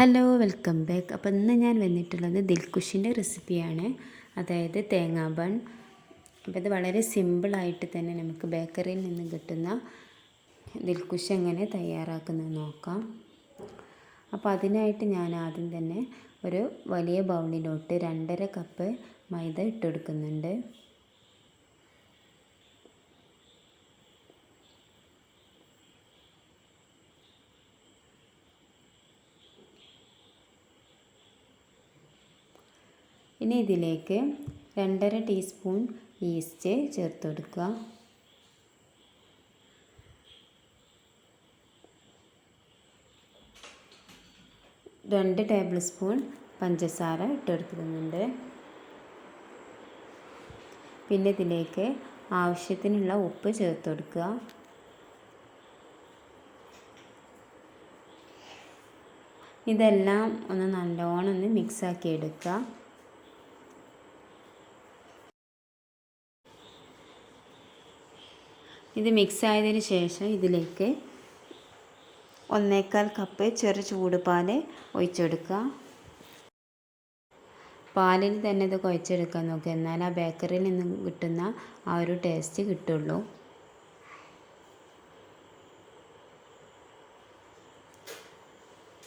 Hello welcome back. അപ്പോൾ ഇന്ന് ഞാൻ വന്നിട്ടുള്ളത് ദിൽകുഷിൻ്റെ റെസിപ്പിയാണ്, അതായത് തേങ്ങാ ബൺ. അപ്പോൾ ഇത് വളരെ സിമ്പിളായിട്ട് തന്നെ നമുക്ക് ബേക്കറിയിൽ നിന്ന് കിട്ടുന്ന ദിൽകുഷ് എങ്ങനെ തയ്യാറാക്കുന്നത് നോക്കാം. അപ്പോൾ അതിനായിട്ട് ഞാൻ ആദ്യം തന്നെ ഒരു വലിയ ബൗളിലോട്ട് 2.5 കപ്പ് മൈദ ഇട്ട് കൊടുക്കുന്നുണ്ട്. ഇനി ഇതിലേക്ക് 2.5 ടീസ്പൂൺ ഈസ്റ്റ് ചേർത്ത് കൊടുക്കുക. രണ്ട് ടേബിൾ സ്പൂൺ പഞ്ചസാര ഇട്ടെടുക്കുന്നുണ്ട്. പിന്നെ ഇതിലേക്ക് ആവശ്യത്തിനുള്ള ഉപ്പ് ചേർത്ത് കൊടുക്കുക. ഇതെല്ലാം ഒന്ന് നല്ലോണം മിക്സാക്കി എടുക്കുക. ഇത് മിക്സ് ആയതിന് ശേഷം ഇതിലേക്ക് 1.25 കപ്പ് ചെറു ചൂടുപാൽ ഒഴിച്ചെടുക്കുക. പാലിൽ തന്നെ ഇത് കുഴച്ചെടുക്കാൻ നോക്കുക, എന്നാൽ ആ ബേക്കറിയിൽ നിന്ന് കിട്ടുന്ന ആ ഒരു ടേസ്റ്റ് കിട്ടുള്ളൂ.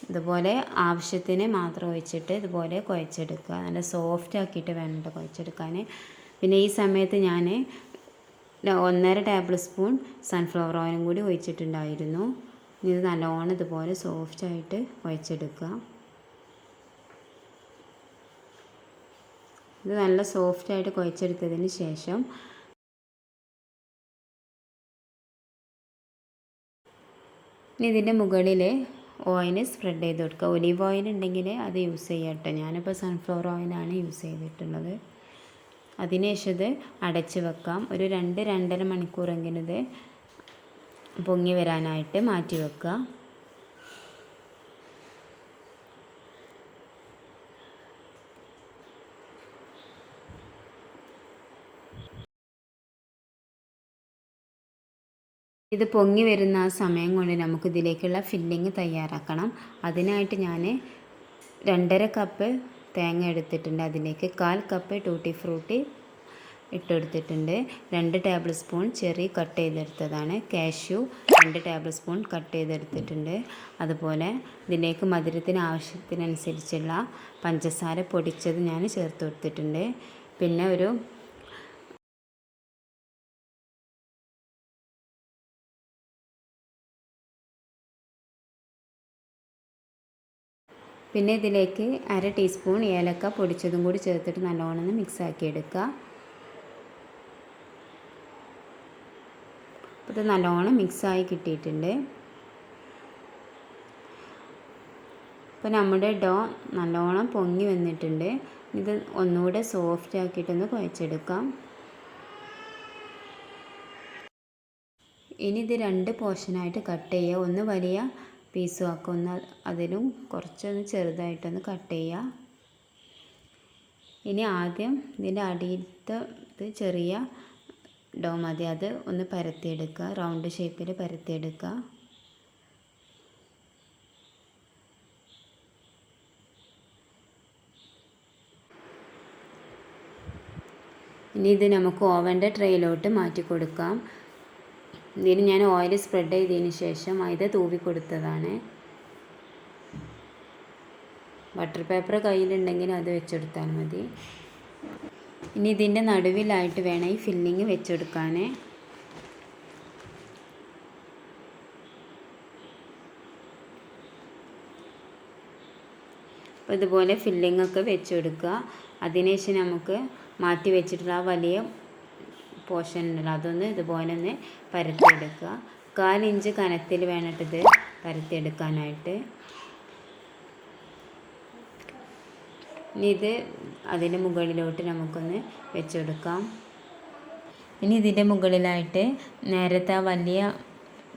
ഇതുപോലെ ആവശ്യത്തിന് മാത്രം ഒഴിച്ചിട്ട് ഇതുപോലെ കുഴച്ചെടുക്കുക. നല്ല സോഫ്റ്റ് ആക്കിയിട്ട് വേണം കുഴച്ചെടുക്കാൻ. പിന്നെ ഈ സമയത്ത് ഞാൻ 1.5 ടേബിൾ സ്പൂൺ സൺഫ്ലവർ ഓയിലും കൂടി ഒഴിച്ചിട്ടുണ്ടായിരുന്നു. ഇത് നല്ലോണം ഇതുപോലെ സോഫ്റ്റായിട്ട് കുഴച്ചെടുക്കുക. ഇത് നല്ല സോഫ്റ്റായിട്ട് കുഴച്ചെടുത്തതിന് ശേഷം ഇനി ഇതിൻ്റെ മുകളിൽ ഓയിൽ സ്പ്രെഡ് ചെയ്ത് കൊടുക്കുക. ഒലീവ് ഓയിൽ ഉണ്ടെങ്കിൽ അത് യൂസ് ചെയ്യാം കേട്ടോ. ഞാനിപ്പോൾ സൺഫ്ലവർ ഓയിലാണ് യൂസ് ചെയ്തിട്ടുള്ളത്. അതിനുശേഷം ഇത് അടച്ച് വെക്കാം. ഒരു 2-2.5 മണിക്കൂറെങ്കിലും ഇത് പൊങ്ങി വരാനായിട്ട് മാറ്റി വെക്കുക. ഇത് പൊങ്ങി വരുന്ന ആ സമയം കൊണ്ട് നമുക്ക് ഇതിലേക്കുള്ള ഫില്ലിങ് തയ്യാറാക്കണം. അതിനായിട്ട് ഞാൻ 2.5 കപ്പ് തേങ്ങ എടുത്തിട്ടുണ്ട്. അതിലേക്ക് 1/4 കപ്പ് ടൂട്ടി ഫ്രൂട്ടി ഇട്ടെടുത്തിട്ടുണ്ട്. 2 ടേബിൾ സ്പൂൺ ചെറി കട്ട് ചെയ്തെടുത്തതാണ്. കാഷ്യൂ 2 ടേബിൾ സ്പൂൺ കട്ട് ചെയ്തെടുത്തിട്ടുണ്ട്. അതുപോലെ ഇതിലേക്ക് മധുരത്തിന് ആവശ്യത്തിനനുസരിച്ചുള്ള പഞ്ചസാര പൊടിച്ചത് ഞാൻ ചേർത്ത് കൊടുത്തിട്ടുണ്ട്. പിന്നെ ഇതിലേക്ക് 1/2 ടീസ്പൂൺ ഏലക്ക പൊടിച്ചതും കൂടി ചേർത്തിട്ട് നല്ലോണം മിക്സാക്കി എടുക്കുക. അപ്പോൾ ഇത് നല്ലോണം മിക്സായി കിട്ടിയിട്ടുണ്ട്. അപ്പോൾ നമ്മുടെ ഡോ നല്ലോണം പൊങ്ങി വന്നിട്ടുണ്ട്. ഇത് ഒന്നുകൂടെ സോഫ്റ്റ് ആക്കിയിട്ടൊന്ന് കുഴച്ചെടുക്കാം. ഇനി ഇത് 2 പോർഷനായിട്ട് കട്ട് ചെയ്യുക. ഒന്ന് വലിയ പീസും ആക്കുക, ഒന്ന് അതിലും കുറച്ചൊന്ന് ചെറുതായിട്ടൊന്ന് കട്ട് ചെയ്യുക. ഇനി ആദ്യം ഇതിൻ്റെ അടിയിലത്തെ ഇത് ചെറിയ ഡോ മതി, അത് ഒന്ന് പരത്തിയെടുക്കുക. റൗണ്ട് ഷേപ്പിൽ പരത്തിയെടുക്കുക. ഇനി ഇത് നമുക്ക് ഓവൻ്റെ ട്രേയിലോട്ട് മാറ്റി കൊടുക്കാം. ഇതിന് ഞാൻ ഓയിൽ സ്പ്രെഡ് ചെയ്തതിന് ശേഷം മൈദ തൂവി കൊടുത്തതാണ്. ബട്ടർ പേപ്പർ കയ്യിലുണ്ടെങ്കിൽ അത് വെച്ചെടുത്താൽ മതി. ഇനി ഇതിൻ്റെ നടുവിലായിട്ട് വേണം ഈ ഫില്ലിങ് വെച്ചെടുക്കാൻ. അപ്പോൾ ഇതുപോലെ ഫില്ലിങ്ങൊക്കെ വെച്ചെടുക്കുക. അതിനുശേഷം നമുക്ക് മാറ്റി വെച്ചിട്ടുള്ള ആ വലിയ പോർഷൻ ഉണ്ടല്ലോ, അതൊന്ന് ഇതുപോലെ ഒന്ന് പരത്തിയെടുക്കുക. 1/4 ഇഞ്ച് കനത്തിൽ വേണ്ടിയിട്ടിത് പരത്തിയെടുക്കാനായിട്ട്. ഇനി ഇത് അതിൻ്റെ മുകളിലോട്ട് നമുക്കൊന്ന് വെച്ചെടുക്കാം. ഇനി ഇതിൻ്റെ മുകളിലായിട്ട് നേരത്തെ വലിയ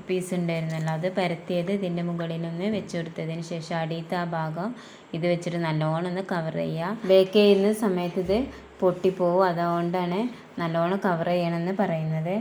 പീസ് ഉണ്ടായിരുന്നല്ലോ, അത് പരത്തിയത് ഇതിൻ്റെ മുകളിലൊന്ന് വെച്ചെടുത്തതിന് ശേഷം അടിയത്തെ ആ ഭാഗം ഇത് വെച്ചിട്ട് നല്ലോണം ഒന്ന് കവർ ചെയ്യുക. ബേക്ക് ചെയ്യുന്ന സമയത്ത് ഇത് പൊട്ടിപ്പോവും, അതുകൊണ്ടാണ് നല്ലോണം കവർ ചെയ്യണമെന്ന് പറയുന്നത്.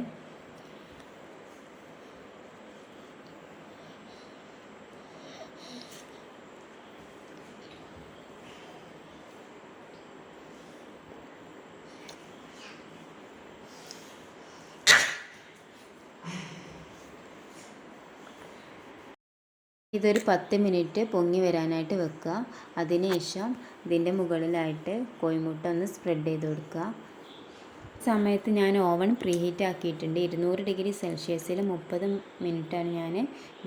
ഇതൊരു 10 മിനിറ്റ് പൊങ്ങി വരാനായിട്ട് വെക്കുക. അതിനുശേഷം ഇതിൻ്റെ മുകളിലായിട്ട് കോഴിമുട്ട ഒന്ന് സ്പ്രെഡ് ചെയ്ത് കൊടുക്കുക. സമയത്ത് ഞാൻ ഓവൻ പ്രീഹീറ്റ് ആക്കിയിട്ടുണ്ട്. 200 ഡിഗ്രി സെൽഷ്യസിൽ 30 മിനിറ്റാണ് ഞാൻ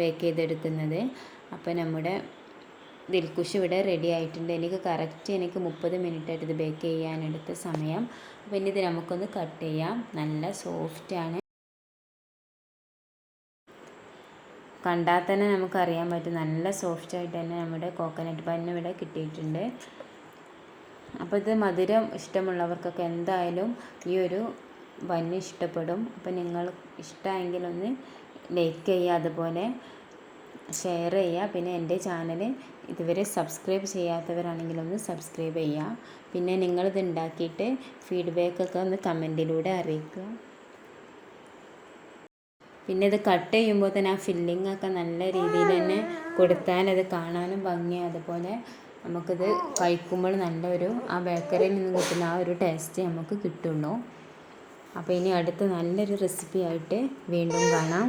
ബേക്ക് ചെയ്തെടുക്കുന്നത്. അപ്പോൾ നമ്മുടെ ദിൽകുഷ് ഇവിടെ റെഡി ആയിട്ടുണ്ട്. എനിക്ക് 30 മിനിറ്റായിട്ട് ഇത് ബേക്ക് ചെയ്യാനെടുത്ത സമയം. അപ്പോൾ ഇനി ഇത് നമുക്കൊന്ന് കട്ട് ചെയ്യാം. നല്ല സോഫ്റ്റാണ്. കണ്ടാൽ തന്നെ നമുക്കറിയാൻ പറ്റും നല്ല സോഫ്റ്റായിട്ട് തന്നെ നമ്മുടെ കോക്കനട്ട് ബൺ ഇവിടെ കിട്ടിയിട്ടുണ്ട്. അപ്പോൾ ഇത് മധുരം ഇഷ്ടമുള്ളവർക്കൊക്കെ എന്തായാലും ഈ ഒരു ബന്ന് ഇഷ്ടപ്പെടും. അപ്പോൾ നിങ്ങൾ ഇഷ്ടമെങ്കിൽ ഒന്ന് ലൈക്ക് ചെയ്യുക, അതുപോലെ ഷെയർ ചെയ്യുക. പിന്നെ എൻ്റെ ചാനൽ ഇതുവരെ സബ്സ്ക്രൈബ് ചെയ്യാത്തവരാണെങ്കിൽ ഒന്ന് സബ്സ്ക്രൈബ് ചെയ്യുക. പിന്നെ നിങ്ങളിത് ഉണ്ടാക്കിയിട്ട് ഫീഡ്ബാക്കൊക്കെ ഒന്ന് കമൻറ്റിലൂടെ അറിയിക്കുക. പിന്നെ ഇത് കട്ട് ചെയ്യുമ്പോൾ തന്നെ ആ ഫില്ലിങ്ങൊക്കെ നല്ല രീതിയിൽ തന്നെ കൊടുത്താൽ അത് കാണാനും ഭംഗിയാണ്. അതുപോലെ നമുക്കിത് കഴിക്കുമ്പോൾ നല്ലൊരു ആ ബേക്കറിയിൽ നിന്ന് കിട്ടുന്ന ആ ഒരു ടേസ്റ്റ് നമുക്ക് കിട്ടുള്ളൂ. അപ്പോൾ ഇനി അടുത്ത നല്ലൊരു റെസിപ്പി ആയിട്ട് വീണ്ടും കാണാം.